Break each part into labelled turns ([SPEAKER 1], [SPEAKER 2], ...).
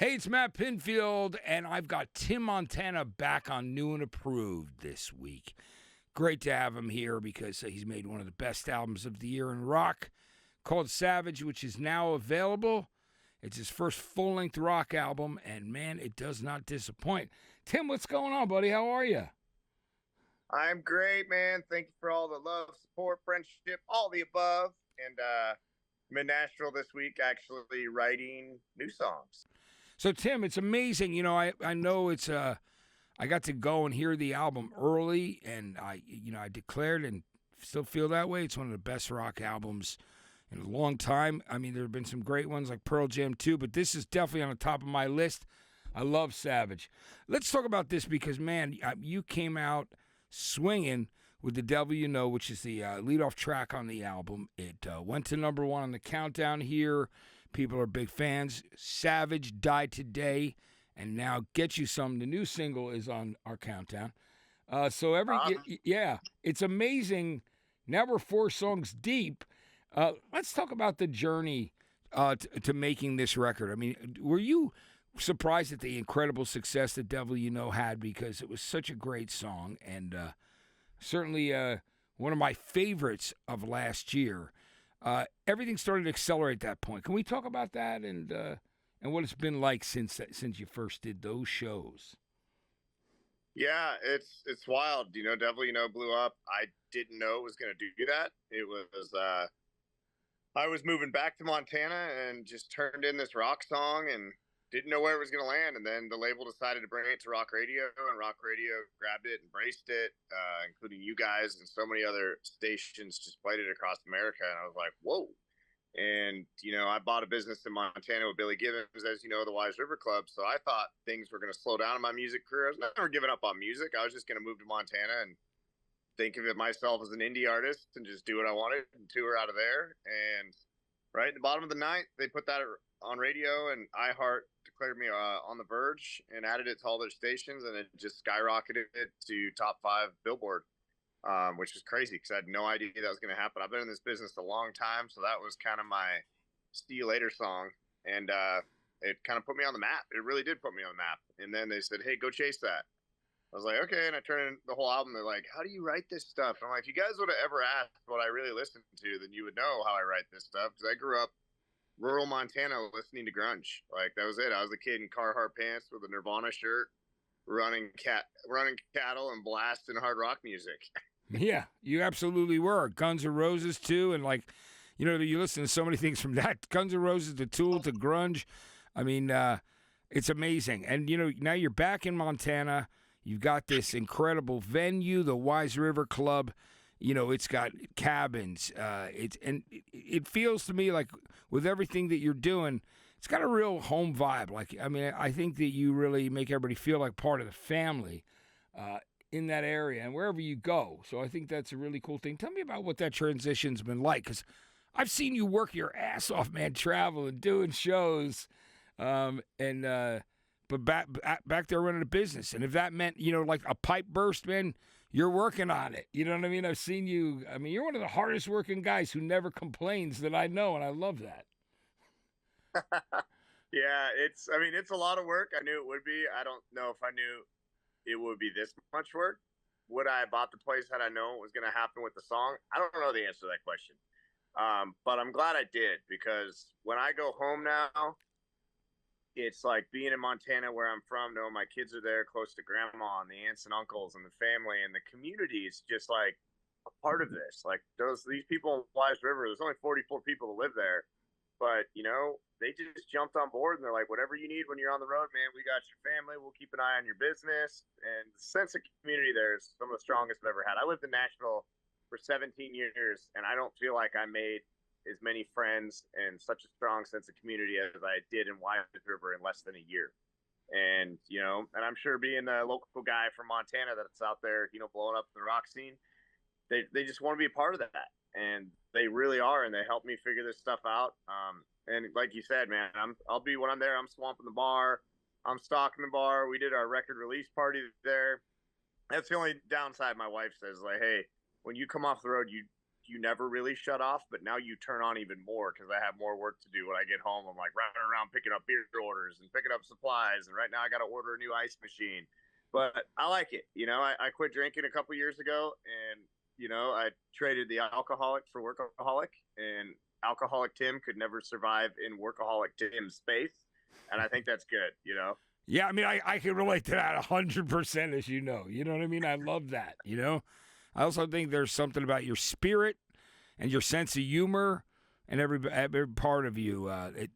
[SPEAKER 1] Hey, it's Matt Pinfield, and I've got Tim Montana back on New and Approved this week. Great to have him here because he's made one of the best albums of the year in rock called Savage, which is now available. It's his first full-length rock album, and man, it does not disappoint. Tim, what's going on, buddy? How are you?
[SPEAKER 2] I'm great, man. Thank you for all the love, support, friendship, all the above. And I'm in Nashville this week, actually writing new songs.
[SPEAKER 1] So, Tim, it's amazing. You know, I know it's I got to go and hear the album early, and I declared and still feel that way. It's one of the best rock albums in a long time. I mean, there have been some great ones like Pearl Jam too, but this is definitely on the top of my list. I love Savage. Let's talk about this because, man, you came out swinging with The Devil You Know, which is the lead-off track on the album. It went to number one on the countdown here. People are big fans. Savage, Die Today, and now Get You Some. The new single is on our countdown. It's amazing. Now we're 4 songs deep. Let's talk about the journey to making this record. I mean, were you surprised at the incredible success that Devil You Know had, because it was such a great song, and certainly one of my favorites of last year. Everything started to accelerate at that point. Can we talk about that and what it's been like since you first did those shows?
[SPEAKER 2] Yeah, it's wild. You know, Devil You Know blew up. I didn't know it was going to do that. It was I was moving back to Montana and just turned in this rock song and didn't know where it was going to land. And then the label decided to bring it to rock radio, and rock radio grabbed it, embraced it, including you guys, and so many other stations just played it across America. And I was like, whoa. And, you know, I bought a business in Montana with Billy Gibbons, as you know, the Wise River Club. So I thought things were going to slow down in my music career. I was never giving up on music. I was just going to move to Montana and think of it myself as an indie artist and just do what I wanted and tour out of there. And right at the bottom of the night, they put that on radio, and iHeart declared me on the verge and added it to all their stations, and it just skyrocketed it to top 5 Billboard, which is crazy because I had no idea that was going to happen. I've been in this business a long time, so that was kind of my see you later song, and it kind of put me on the map. It really did put me on the map. And then they said, hey, go chase that. I was like, okay, and I turned in the whole album. They're like, how do you write this stuff? And I'm like, if you guys would have ever asked what I really listened to, then you would know how I write this stuff, because I grew up rural Montana listening to grunge. Like, that was it. I was a kid in Carhartt pants with a Nirvana shirt, running cattle and blasting hard rock music.
[SPEAKER 1] Yeah, you absolutely were. Guns N' Roses too, and like, you know, you listen to so many things from that. Guns N' Roses to Tool to grunge. I mean, it's amazing. And you know, now you're back in Montana. You've got this incredible venue, the Wise River Club. You know, it's got cabins. It feels to me like with everything that you're doing, it's got a real home vibe. Like, I mean, I think that you really make everybody feel like part of the family in that area and wherever you go. So I think that's a really cool thing. Tell me about what that transition's been like, because I've seen you work your ass off, man, traveling, doing shows, but back there running a business. And if that meant, you know, like a pipe burst, man, you're working on it. You know what I mean? I've seen you. I mean, you're one of the hardest working guys who never complains that I know, and I love that.
[SPEAKER 2] Yeah, it's a lot of work. I knew it would be. I don't know if I knew it would be this much work. Would I have bought the place had I known what was going to happen with the song? I don't know the answer to that question. But I'm glad I did, because when I go home now, it's like being in Montana, where I'm from, knowing my kids are there close to grandma and the aunts and uncles and the family and the community is just like a part of this. Like these people in Wise River, there's only 44 people that live there, but you know, they just jumped on board and they're like, whatever you need when you're on the road, man, we got your family. We'll keep an eye on your business. And the sense of community there is some of the strongest I've ever had. I lived in Nashville for 17 years, and I don't feel like I made as many friends and such a strong sense of community as I did in Wise River in less than a year. And, you know, and I'm sure being a local guy from Montana that's out there, you know, blowing up the rock scene, they just want to be a part of that. And they really are. And they help me figure this stuff out. And like you said, man, I'll be, when I'm there, I'm swamping the bar. I'm stocking the bar. We did our record release party there. That's the only downside. My wife says, like, hey, when you come off the road, you you never really shut off, but now you turn on even more because I have more work to do when I get home. I'm like running around picking up beer orders and picking up supplies. And right now I got to order a new ice machine. But I like it. I quit drinking a couple years ago, and, I traded the alcoholic for workaholic, and alcoholic Tim could never survive in workaholic Tim's space. And I think that's good.
[SPEAKER 1] Yeah, I mean, I can relate to that 100%, as you know. You know what I mean? I love that, I also think there's something about your spirit and your sense of humor and every part of you.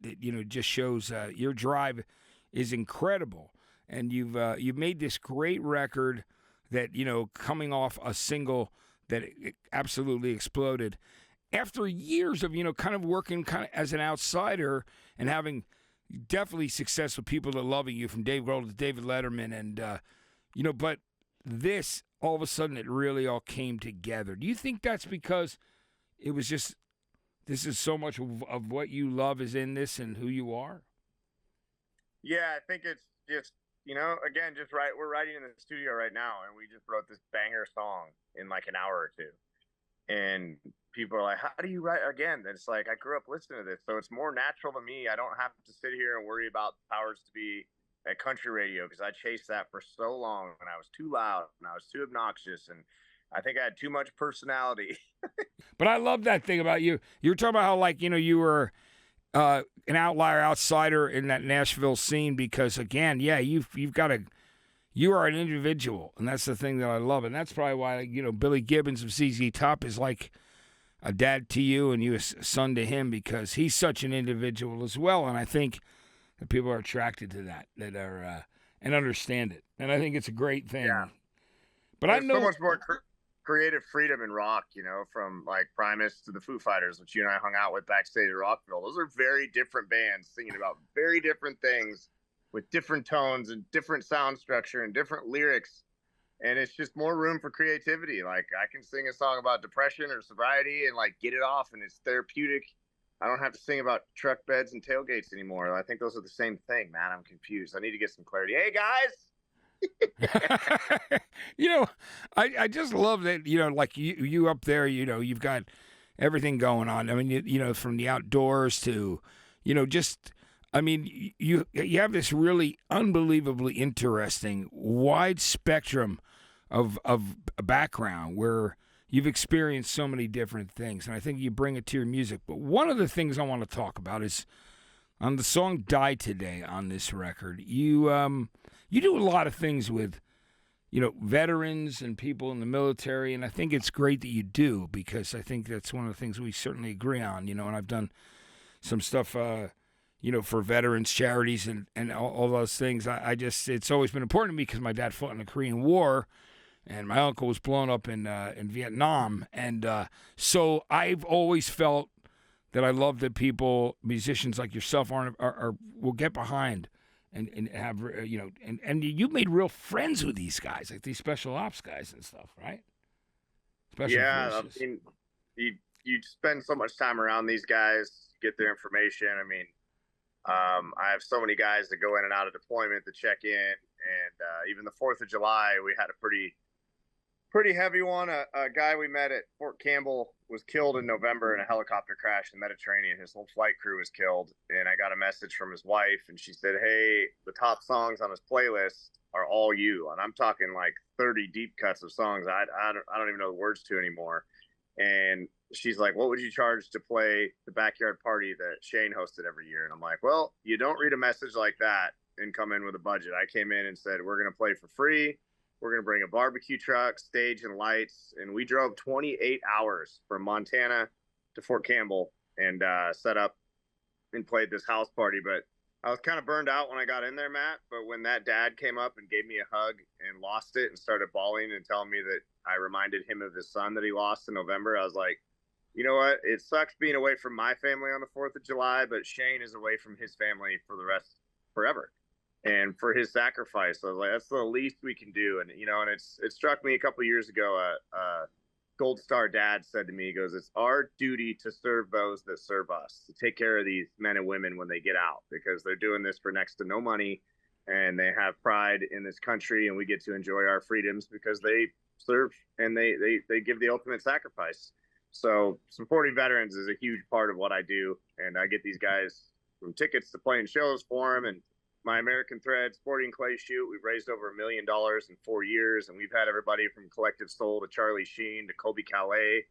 [SPEAKER 1] It just shows your drive is incredible. And you've made this great record that, coming off a single that it absolutely exploded. After years of, kind of working kind of as an outsider and having definitely success with people that loving you, from Dave Grohl to David Letterman, and but this, all of a sudden, it really all came together. Do you think that's because it was just, this is so much of what you love is in this and who you are?
[SPEAKER 2] Yeah, I think it's just, again, just right. We're writing in the studio right now, and we just wrote this banger song in like an hour or two. And people are like, how do you write again? And it's like, I grew up listening to this, so it's more natural to me. I don't have to sit here and worry about powers to be at country radio, because I chased that for so long, and I was too loud and I was too obnoxious, and I think I had too much personality.
[SPEAKER 1] But I love that thing about you. You were talking about how, like, you were an outlier, outsider in that Nashville scene, because, again, yeah, you are an individual, and that's the thing that I love, and that's probably why, Billy Gibbons of ZZ Top is like a dad to you, and you a son to him, because he's such an individual as well, and I think that people are attracted to that are and understand it, and I think it's a great thing.
[SPEAKER 2] Yeah.
[SPEAKER 1] But
[SPEAKER 2] There's
[SPEAKER 1] I know
[SPEAKER 2] so much more creative freedom in rock, from like Primus to the Foo Fighters, which you and I hung out with backstage at Rockville. Those are very different bands singing about very different things with different tones and different sound structure and different lyrics. And it's just more room for creativity. Like, I can sing a song about depression or sobriety and like get it off, and it's therapeutic. I don't have to sing about truck beds and tailgates anymore. I think those are the same thing, man. I'm confused. I need to get some clarity. Hey, guys.
[SPEAKER 1] I just love that, like you up there, you've got everything going on. I mean, from the outdoors to, just, I mean, you have this really unbelievably interesting wide spectrum of a background where you've experienced so many different things, and I think you bring it to your music. But one of the things I want to talk about is on the song Die Today on this record, you do a lot of things with, veterans and people in the military, and I think it's great that you do, because I think that's one of the things we certainly agree on, and I've done some stuff, for veterans charities and all those things. It's always been important to me because my dad fought in the Korean War, and my uncle was blown up in Vietnam, and so I've always felt that I love that people, musicians like yourself, will get behind and have and you made real friends with these guys, like these special ops guys and stuff, right? Special forces.
[SPEAKER 2] I mean, you spend so much time around these guys, get their information. I mean, I have so many guys that go in and out of deployment to check in, and even the 4th of July, we had a pretty heavy one. A guy we met at Fort Campbell was killed in November in a helicopter crash in the Mediterranean. His whole flight crew was killed, and I got a message from his wife, and she said, hey, the top songs on his playlist are all you. And I'm talking like 30 deep cuts of songs I don't even know the words to anymore. And she's like, what would you charge to play the backyard party that Shane hosted every year? And I'm like, well, you don't read a message like that and come in with a budget. I came in and said, we're going to play for free. We're going to bring a barbecue truck, stage, and lights. And we drove 28 hours from Montana to Fort Campbell and set up and played this house party. But I was kind of burned out when I got in there, Matt. But when that dad came up and gave me a hug and lost it and started bawling and telling me that I reminded him of his son that he lost in November, I was like, you know what? It sucks being away from my family on the 4th of July, but Shane is away from his family for the rest forever. And for his sacrifice, I was like, that's the least we can do. And, and it struck me a couple of years ago, Gold Star dad said to me, he goes, it's our duty to serve those that serve us, to take care of these men and women when they get out, because they're doing this for next to no money, and they have pride in this country, and we get to enjoy our freedoms because they serve and they give the ultimate sacrifice. So supporting veterans is a huge part of what I do, and I get these guys from tickets to playing shows for them. And my American Thread Sporting Clay shoot, we've raised over $1 million in 4 years, and we've had everybody from Collective Soul to Charlie Sheen to Kobe Calais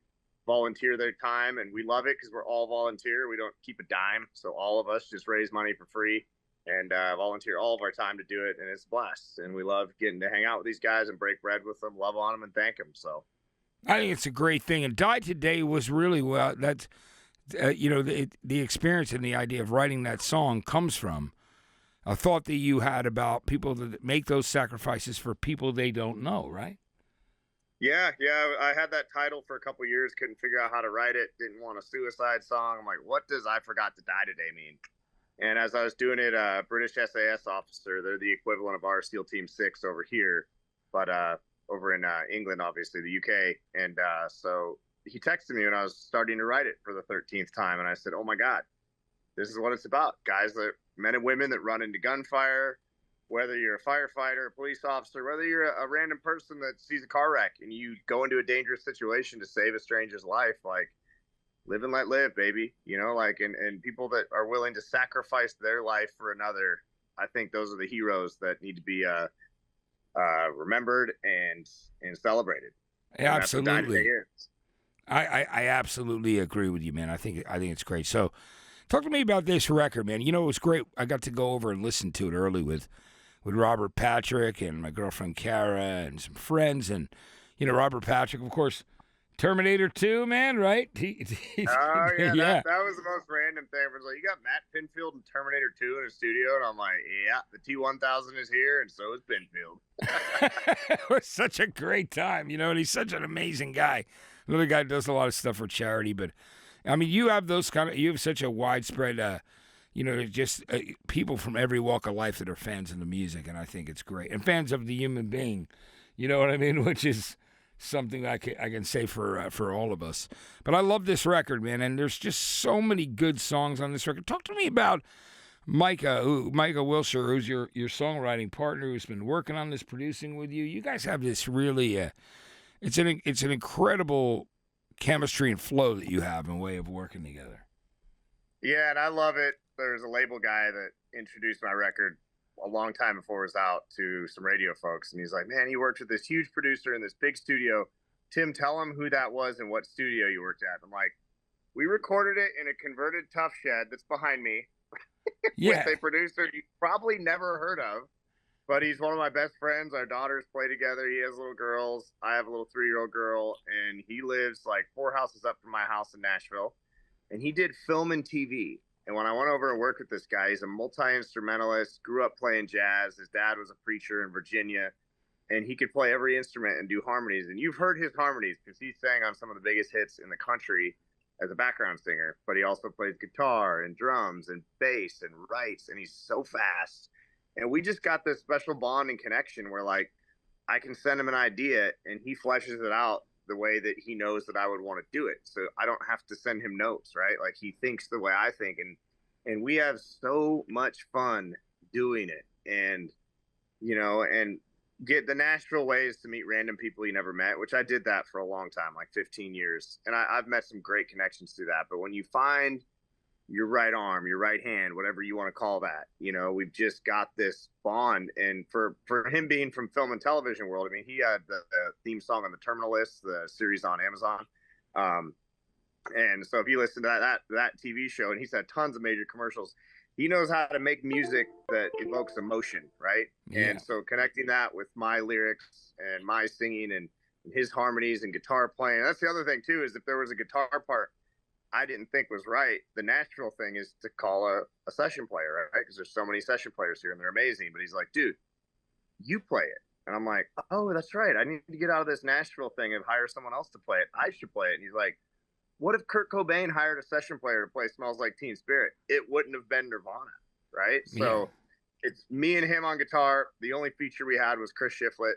[SPEAKER 2] volunteer their time, and we love it because we're all volunteer. We don't keep a dime, so all of us just raise money for free and volunteer all of our time to do it, and it's a blast. And we love getting to hang out with these guys and break bread with them, love on them, and thank them. So
[SPEAKER 1] I think it's a great thing. And Die Today was really well. That's the experience and the idea of writing that song comes from a thought that you had about people that make those sacrifices for people they don't know, right?
[SPEAKER 2] Yeah. I had that title for a couple years, couldn't figure out how to write it, didn't want a suicide song. I'm like, what does I forgot to die today mean? And as I was doing it, British SAS officer, they're the equivalent of our SEAL Team 6 over here, but over in England, obviously, the UK. And so he texted me when I was starting to write it for the 13th time. And I said, oh, my God, this is what it's about. Guys, men and women that run into gunfire, whether you're a firefighter, a police officer, whether you're a random person that sees a car wreck and you go into a dangerous situation to save a stranger's life, like, live and let live, baby. And people that are willing to sacrifice their life for another, I think those are the heroes that need to be remembered and celebrated.
[SPEAKER 1] Yeah, absolutely. I absolutely agree with you, man. I think it's great. So talk to me about this record, man. It was great. I got to go over and listen to it early with Robert Patrick and my girlfriend Kara and some friends. And, Robert Patrick, of course, Terminator 2, man, right?
[SPEAKER 2] Oh, yeah. That was the most random thing. It was like, you got Matt Pinfield and Terminator 2 in a studio, and I'm like, yeah, the T-1000 is here, and so is Pinfield.
[SPEAKER 1] It was such a great time, and he's such an amazing guy. Another guy does a lot of stuff for charity, but, I mean, you have such a widespread, people from every walk of life that are fans of the music, and I think it's great. And fans of the human being, you know what I mean, which is something I can say for all of us. But I love this record, man, and there's just so many good songs on this record. Talk to me about Micah Wilshire, who's your songwriting partner, who's been working on this, producing with you. You guys have this really, it's an incredible chemistry and flow that you have in way of working together.
[SPEAKER 2] Yeah, and I love it. There's a label guy that introduced my record a long time before it was out to some radio folks, and he's like, man, you worked with this huge producer in this big studio. Tim, tell him who that was and what studio you worked at. I'm like, we recorded it in a converted toolshed that's behind me with a producer you probably never heard of, but he's one of my best friends. Our daughters play together. He has little girls. I have a little 3-year-old girl, and he lives like 4 houses up from my house in Nashville, and he did film and TV. And when I went over and worked with this guy, he's a multi-instrumentalist, grew up playing jazz. His dad was a preacher in Virginia, and he could play every instrument and do harmonies. And you've heard his harmonies because he sang on some of the biggest hits in the country as a background singer. But he also plays guitar and drums and bass and writes, and he's so fast. And we just got this special bond and connection where, like, I can send him an idea, and he fleshes it out the way that he knows that I would want to do it. So I don't have to send him notes, right? Like, he thinks the way I think, and we have so much fun doing it. And, and get the Nashville ways to meet random people you never met, which I did that for a long time, like 15 years. And I've met some great connections through that. But when you find your right arm, your right hand, whatever you want to call that, we've just got this bond. And for him being from film and television world, I mean, he had the theme song on The Terminal List, the series on Amazon. And so if you listen to that TV show, and he's had tons of major commercials, he knows how to make music that evokes emotion, right? Yeah. And so connecting that with my lyrics and my singing and his harmonies and guitar playing. And that's the other thing too, is if there was a guitar part I didn't think was right, the natural thing is to call a session player, right? Because there's so many session players here and they're amazing. But he's like, dude, you play it. And I'm like, oh, that's right. I need to get out of this Nashville thing and hire someone else to play it. I should play it. And he's like, what if Kurt Cobain hired a session player to play Smells Like Teen Spirit? It wouldn't have been Nirvana, right? So it's me and him on guitar. The only feature we had was Chris Shiflett.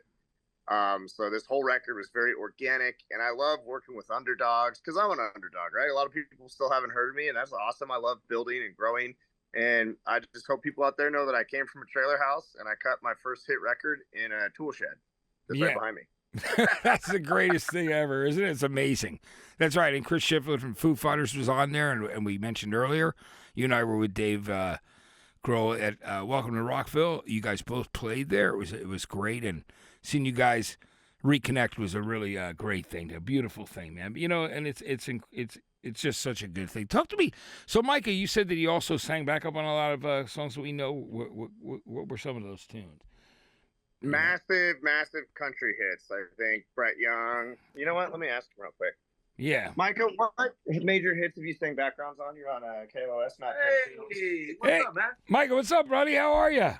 [SPEAKER 2] So this whole record was very organic, and I love working with underdogs because I'm an underdog, right? A lot of people still haven't heard of me, and that's awesome. I love building and growing, and I just hope people out there know that I came from a trailer house and I cut my first hit record in a tool shed that's right behind me.
[SPEAKER 1] That's the greatest thing ever, isn't it? It's amazing. That's right. And Chris Shiflett from Foo Fighters was on there, and we mentioned earlier, you and I were with Dave Grohl at Welcome to Rockville. You guys both played there. It was great, and seeing you guys reconnect was a really great thing, a beautiful thing, man. You know, and it's just such a good thing. Talk to me. So, Micah, you said that you also sang back up on a lot of songs that we know. What were some of those tunes?
[SPEAKER 2] Massive, massive country hits. I think Brett Young. You know what? Let me ask him real quick.
[SPEAKER 1] Yeah.
[SPEAKER 2] Micah, what major hits have you sang backgrounds on? You're on KLOS, Matt Pinfield.
[SPEAKER 3] What's up, Matt?
[SPEAKER 1] Micah, what's up, buddy? How are you?
[SPEAKER 2] I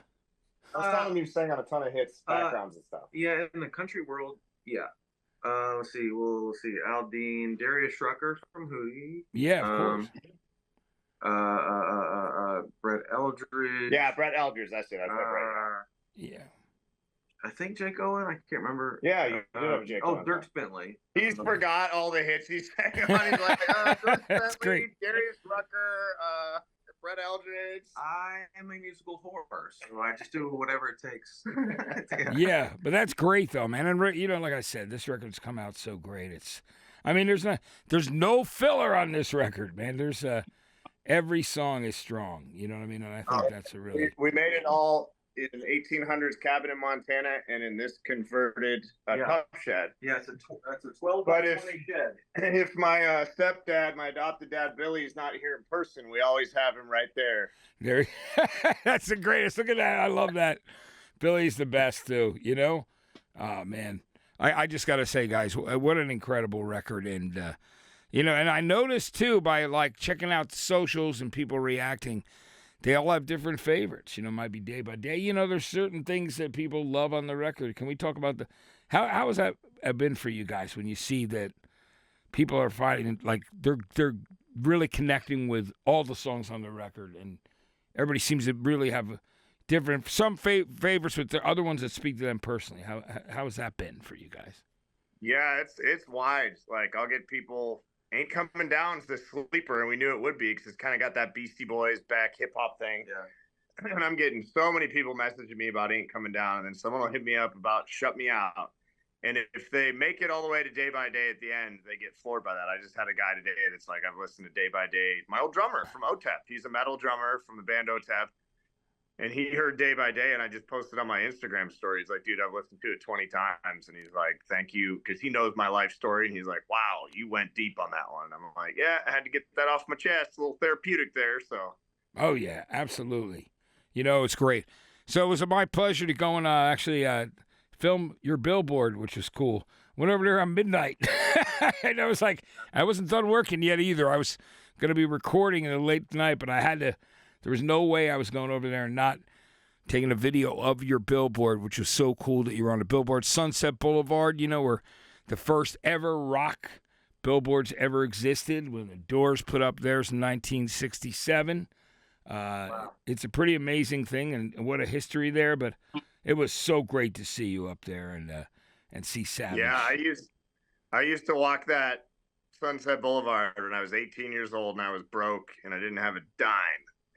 [SPEAKER 2] was telling him you sang on a ton of hits, backgrounds and stuff.
[SPEAKER 3] Yeah, in the country world, yeah. Let's see. We'll see. Al Dean, Darius Rucker from Hootie.
[SPEAKER 1] Yeah, of
[SPEAKER 3] course. Brett Eldridge.
[SPEAKER 2] Yeah, Brett Eldridge. That's it. I played right.
[SPEAKER 1] Yeah.
[SPEAKER 3] I think Jake Owen. I can't remember.
[SPEAKER 2] Yeah, you do have Jake Owen.
[SPEAKER 3] Oh, Dirk Bentley.
[SPEAKER 2] He's forgot all the hits he sang on. He's like, Dirk
[SPEAKER 1] That's
[SPEAKER 2] Bentley,
[SPEAKER 1] great.
[SPEAKER 2] Darius Rucker, Brett Eldridge.
[SPEAKER 3] I am a musical horse, so I just do whatever it takes.
[SPEAKER 1] Yeah, but that's great though, man. And you know, like I said, this record's come out so great. I mean, there's no filler on this record, man. There's every song is strong. You know what I mean? And I think that's a really.
[SPEAKER 2] We made it all in an 1800s cabin in Montana, and in this converted toolshed.
[SPEAKER 3] Yeah, it's a 12 by 20 shed.
[SPEAKER 2] If my stepdad, my adopted dad Billy, is not here in person, we always have him right there.
[SPEAKER 1] There, that's the greatest. Look at that. I love that. Billy's the best too. You know, oh man, I just got to say, guys, what an incredible record, and you know, and I noticed too by like checking out the socials and people reacting. They all have different favorites. You know, it might be day by day. You know, there's certain things that people love on the record. Can we talk about how has that been for you guys when you see that people are finding like they're really connecting with all the songs on the record, and everybody seems to really have different favorites with the other ones that speak to them personally. How has that been for you guys?
[SPEAKER 2] Yeah, it's wide. Like I'll get people. Ain't Coming Down's the sleeper, and we knew it would be because it's kind of got that Beastie Boys back hip hop thing. Yeah. And I'm getting so many people messaging me about Ain't Coming Down, and then someone will hit me up about Shut Me Out. And if they make it all the way to Day by Day at the end, they get floored by that. I just had a guy today that's like, I've listened to Day by Day. My old drummer from OTEP. He's a metal drummer from the band OTEP. And he heard Day by Day, and I just posted on my Instagram story. He's like, dude, I've listened to it 20 times. And he's like, thank you. Because he knows my life story. And he's like, wow, you went deep on that one. And I'm like, yeah, I had to get that off my chest. A little therapeutic there. So.
[SPEAKER 1] Oh, yeah, absolutely. You know, it's great. So it was my pleasure to go and actually film your billboard, which was cool. Went over there on midnight. And I was like, I wasn't done working yet either. I was going to be recording in the late night, but I had to. There was no way I was going over there and not taking a video of your billboard, which was so cool that you were on a billboard. Sunset Boulevard, you know, where the first ever rock billboards ever existed when the Doors put up theirs in 1967. Wow. It's a pretty amazing thing, and what a history there. But it was so great to see you up there and see Savage.
[SPEAKER 2] Yeah, I used to walk that Sunset Boulevard when I was 18 years old, and I was broke, and I didn't have a dime.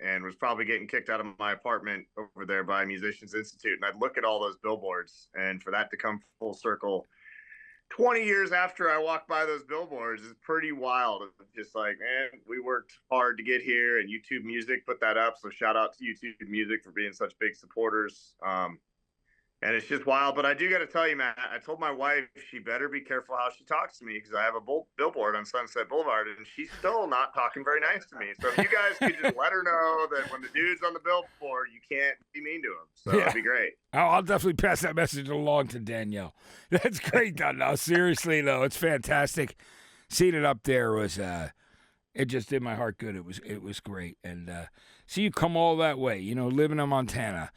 [SPEAKER 2] And was probably getting kicked out of my apartment over there by Musicians Institute. And I'd look at all those billboards, and for that to come full circle 20 years after I walked by those billboards is pretty wild. It's just like, man, we worked hard to get here, and YouTube Music put that up. So shout out to YouTube Music for being such big supporters. And it's just wild. But I do got to tell you, Matt, I told my wife she better be careful how she talks to me because I have a billboard on Sunset Boulevard, and she's still not talking very nice to me. So if you guys could just let her know that when the dude's on the billboard, you can't be mean to him. So that'd be great.
[SPEAKER 1] I'll definitely pass that message along to Danielle. That's great, though. No, seriously, though, it's fantastic. Seeing it up there was it just did my heart good. It was great. And see you come all that way, you know, living in Montana,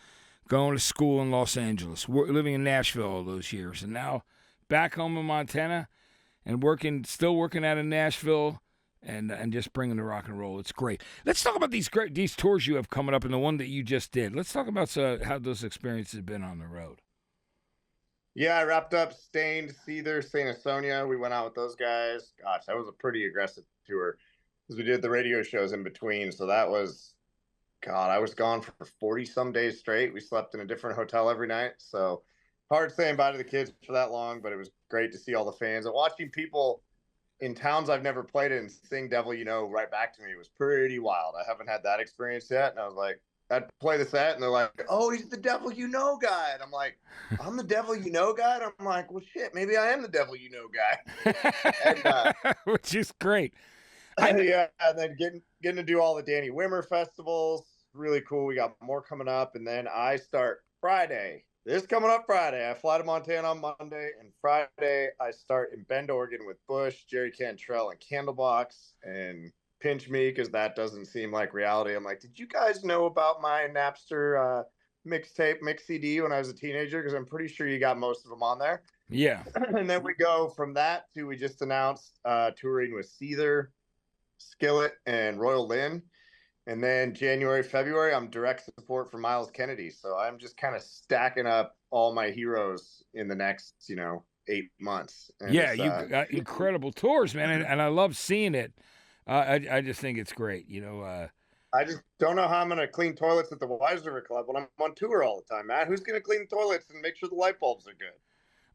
[SPEAKER 1] going to school in Los Angeles, living in Nashville all those years, and now back home in Montana and still working out in Nashville and just bringing the rock and roll. It's great. Let's talk about these tours you have coming up and the one that you just did. Let's talk about how those experiences have been on the road.
[SPEAKER 2] Yeah, I wrapped up Stained, Seether, Saint Asonia. We went out with those guys. Gosh, that was a pretty aggressive tour because we did the radio shows in between, so that was... God, I was gone for 40 some days straight. We slept in a different hotel every night. So hard saying bye to the kids for that long, but it was great to see all the fans and watching people in towns I've never played in sing Devil You Know right back to me was pretty wild. I haven't had that experience yet. And I was like, I'd play the set and they're like, oh, he's the Devil You Know guy. And I'm like, I'm the Devil You Know guy. And I'm like, well, shit, maybe I am the Devil You Know guy. And,
[SPEAKER 1] which is great.
[SPEAKER 2] yeah, and then getting to do all the Danny Wimmer festivals, really cool. We got more coming up, and then I start Friday. This coming up Friday. I fly to Montana on Monday, and Friday I start in Bend, Oregon with Bush, Jerry Cantrell, and Candlebox, and pinch me because that doesn't seem like reality. I'm like, did you guys know about my Napster mixtape, mix CD when I was a teenager? Because I'm pretty sure you got most of them on there.
[SPEAKER 1] Yeah.
[SPEAKER 2] And then we go from that to we just announced touring with Seether, Skillet, and Royal Lynn. And then January, February, I'm direct support for Miles Kennedy. So I'm just kind of stacking up all my heroes in the next, 8 months. And
[SPEAKER 1] yeah, you got incredible tours, man, and I love seeing it. I just think it's great,
[SPEAKER 2] I just don't know how I'm going to clean toilets at the Wise River Club when I'm on tour all the time, Matt. Who's going to clean toilets and make sure the light bulbs are good?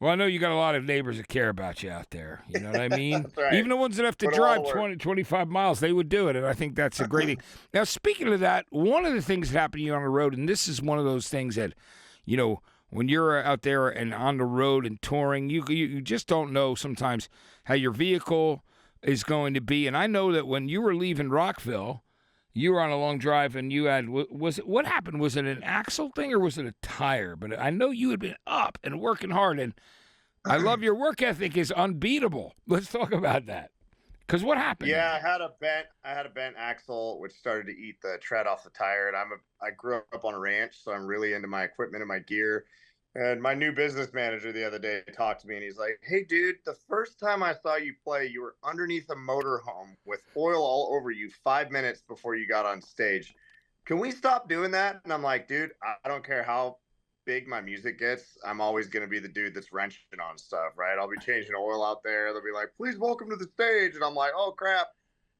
[SPEAKER 1] Well, I know you got a lot of neighbors that care about you out there. You know what I mean?
[SPEAKER 2] That's right.
[SPEAKER 1] Even the ones that have to drive 20, 25 miles, they would do it. And I think that's a great thing. Now, speaking of that, one of the things that happen to you on the road, and this is one of those things that, when you're out there and on the road and touring, you just don't know sometimes how your vehicle is going to be. And I know that when you were leaving Rockville, you were on a long drive and you had, what happened? Was it an axle thing or was it a tire? But I know you had been up and working hard, and I love your work ethic is unbeatable. Let's talk about that. Because what happened?
[SPEAKER 2] Yeah, I had a bent axle, which started to eat the tread off the tire. And I grew up on a ranch, so I'm really into my equipment and my gear. And my new business manager the other day talked to me and he's like, hey, dude, the first time I saw you play, you were underneath a motorhome with oil all over you 5 minutes before you got on stage. Can we stop doing that? And I'm like, dude, I don't care how big my music gets. I'm always going to be the dude that's wrenching on stuff, right? I'll be changing oil out there. They'll be like, please welcome to the stage. And I'm like, oh, crap.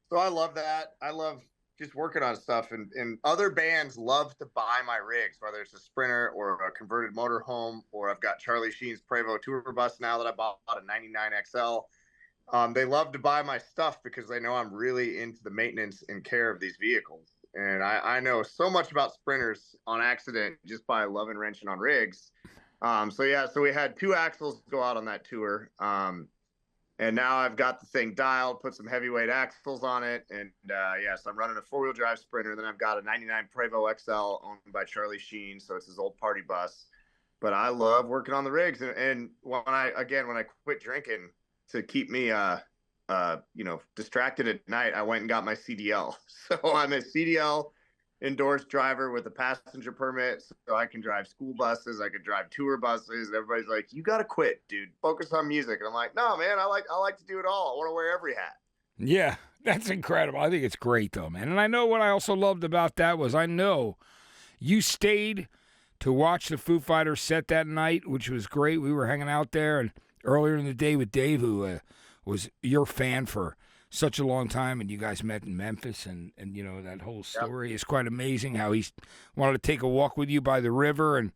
[SPEAKER 2] So I love that. I love just working on stuff, and other bands love to buy my rigs, whether it's a Sprinter or a converted motorhome, or I've got Charlie Sheen's Prevost tour bus now that I bought, a 99 XL. They love to buy my stuff because they know I'm really into the maintenance and care of these vehicles. And I know so much about Sprinters on accident just by loving wrenching on rigs. So we had 2 axles go out on that tour. And now I've got the thing dialed, put some heavyweight axles on it. And so I'm running a 4-wheel drive Sprinter. Then I've got a 99 Prevost XL owned by Charlie Sheen. So it's his old party bus. But I love working on the rigs. And when I quit drinking to keep me, distracted at night, I went and got my CDL. So I'm a CDL endorsed driver with a passenger permit, so I can drive school buses, I could drive tour buses, and everybody's like, you gotta quit, dude, focus on music. And I'm like, no, man, I like to do it all. I want to wear every hat.
[SPEAKER 1] Yeah, that's incredible. I think it's great though, man. And I know what I also loved about that was I know you stayed to watch the Foo Fighters set that night, which was great. We were hanging out there, and earlier in the day with Dave, who was your fan for such a long time, and you guys met in Memphis, and that whole story is quite amazing, how he wanted to take a walk with you by the river, and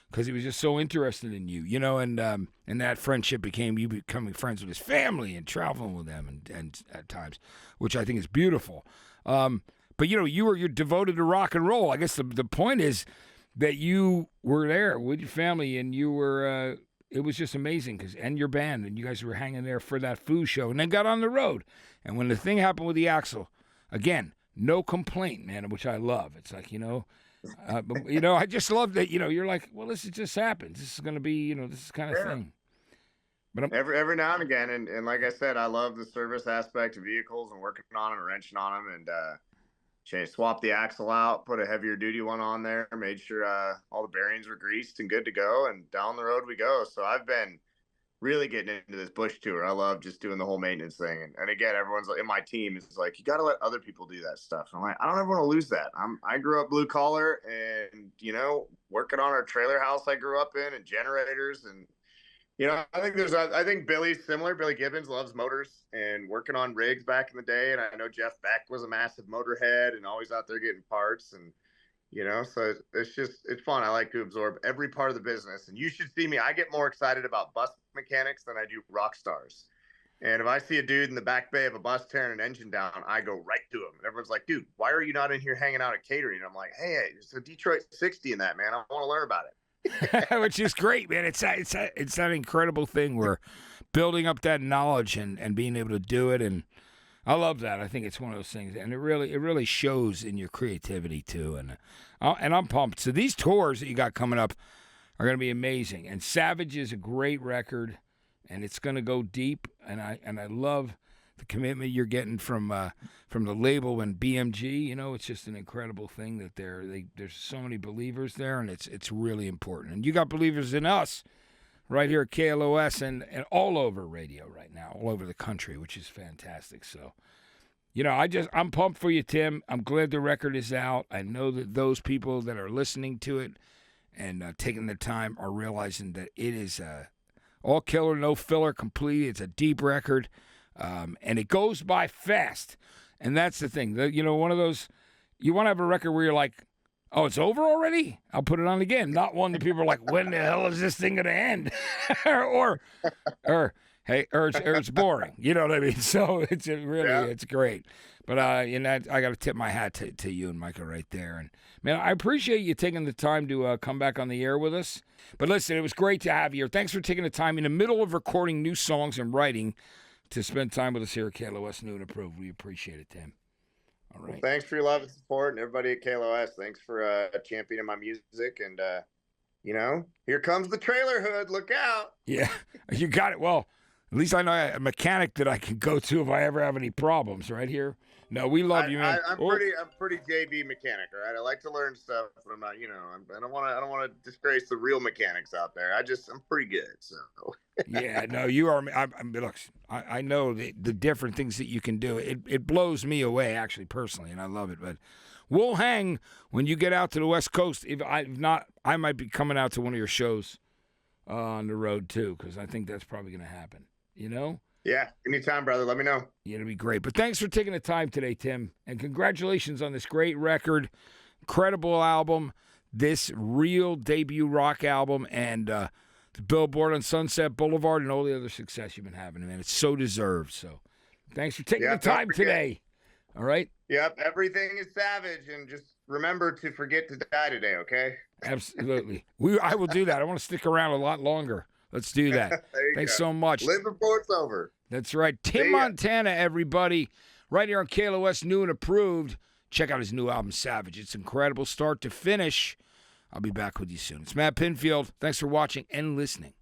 [SPEAKER 1] because he was just so interested in you, and that friendship became you becoming friends with his family and traveling with them and at times, which I think is beautiful. But you're devoted to rock and roll. I guess the point is that you were there with your family, and you were it was just amazing and your band, and you guys were hanging there for that Foo show, and then got on the road. And when the thing happened with the axle, again, no complaint, man, which I love. It's like, I just love that, you're like, well, this has just happened. This is going to be, this kind of thing. But
[SPEAKER 2] every now and again, and like I said, I love the service aspect of vehicles and working on them and wrenching on them, and swap the axle out, put a heavier duty one on there, made sure all the bearings were greased and good to go, and down the road we go. So I've been really getting into this Bush tour. I love just doing the whole maintenance thing. And again, everyone's in my team is like, you got to let other people do that stuff. I'm like, I don't ever want to lose that. I grew up blue collar and, working on our trailer house I grew up in and generators. And, I think Billy's similar. Billy Gibbons loves motors and working on rigs back in the day. And I know Jeff Beck was a massive motorhead and always out there getting parts. And, So it's fun. I like to absorb every part of the business, and you should see me. I get more excited about bus mechanics than I do rock stars. And if I see a dude in the back bay of a bus tearing an engine down, I go right to him. And everyone's like, dude, why are you not in here hanging out at catering? And I'm like, hey, there's a Detroit 60 in that, man. I want to learn about it.
[SPEAKER 1] Which is great, man. It's that incredible thing where building up that knowledge and being able to do it, and I love that. I think it's one of those things, and it really shows in your creativity too. And I'm pumped. So these tours that you got coming up are going to be amazing. And Savage is a great record, and it's going to go deep. And I love the commitment you're getting from the label and BMG. It's just an incredible thing that there's so many believers there, and it's really important. And you got believers in us right here at KLOS and all over radio right now, all over the country, which is fantastic. So, I'm pumped for you, Tim. I'm glad the record is out. I know that those people that are listening to it and taking the time are realizing that it is all killer, no filler, complete. It's a deep record, and it goes by fast. And that's the thing. One of those, you want to have a record where you're like, oh, it's over already? I'll put it on again. Not one that people are like, when the hell is this thing going to end? or it's boring. You know what I mean? So it's great. But I got to tip my hat to you and Micah right there. And man, I appreciate you taking the time to come back on the air with us. But listen, it was great to have you here. Thanks for taking the time in the middle of recording new songs and writing to spend time with us here at KLOS New and Approved. We appreciate it, Tim. All right.
[SPEAKER 2] Well, thanks for your love and support, and everybody at KLOS. Thanks for championing my music. And, here comes the trailer hood. Look out.
[SPEAKER 1] Yeah, you got it. Well, at least I know a mechanic that I can go to if I ever have any problems right here. No, we love you, man.
[SPEAKER 2] I'm pretty JV mechanic, all right? I like to learn stuff, but I'm not, I don't want to disgrace the real mechanics out there. I'm pretty good, so.
[SPEAKER 1] Yeah, no, you are. Look, I know the different things that you can do. It blows me away, actually, personally, and I love it. But we'll hang when you get out to the West Coast. If not, I might be coming out to one of your shows on the road too, because I think that's probably going to happen.
[SPEAKER 2] Yeah, anytime, brother. Let me know.
[SPEAKER 1] Yeah, it'll be great. But thanks for taking the time today, Tim, and congratulations on this great record, incredible album, this real debut rock album, and the Billboard on Sunset Boulevard and all the other success you've been having, man. It's so deserved. So thanks for taking the time today. All right?
[SPEAKER 2] Yep, everything is savage, and just remember to forget to die today, okay?
[SPEAKER 1] Absolutely. I will do that. I want to stick around a lot longer. Let's do that. Thanks so much.
[SPEAKER 2] Live before it's over.
[SPEAKER 1] That's right. Tim Montana, everybody, right here on KLOS New and Approved. Check out his new album, Savage. It's incredible start to finish. I'll be back with you soon. It's Matt Pinfield. Thanks for watching and listening.